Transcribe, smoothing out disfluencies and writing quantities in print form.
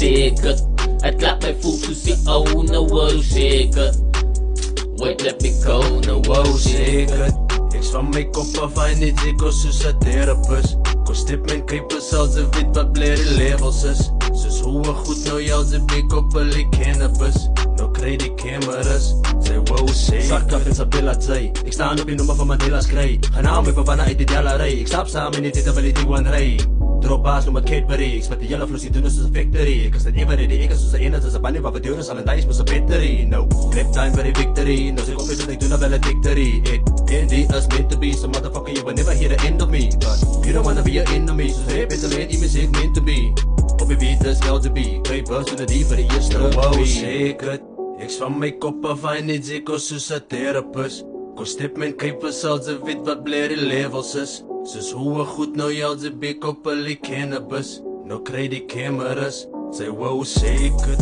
seker. Ek klap my voet to see, oh no wow seker. Wait, let me go, no wow seker. Ek van my kop af aan die jiko soos 'n therapist. Kom step mijn kuipers als ze weet wat blere levels is. Soos hoe goed nou jou ze bek op hulle cannabis. Nou kry die cameras, sy wow sê Sak af en Sabella Zay. Ek staan op die nummer van Mandela's kry. Genaam my verbanne uit die Dellarij. Ek stap saam in die tyd wil die D1 ry. Drop baas noem ek Cadbury. Ek spit die hele vloesie doen soos 'n factory. Ek is net even ready, ek is soos 'n ene soos 'n bannie wat verduur is al en dice met 'n battery. No, grip time for the victory. Nou sê ek op is dat ek doen nou wel 'n victory. Ek die is meant to be, so motherfucker you will never hear the end of me. But you don't wanna be an enemy, so rap is a man, image is meant to be. Op die beat is LGB, kry burst in the deep vir die eerste wow movie. seker. Ek's van my kop af aan die jiko soos 'n therapist. Kom step mijn kuipers als ze weet wat blere levels is. Soos hoe goed nou jou ze bek op hulle cannabis. Nou kry die cameras, sy wow seker.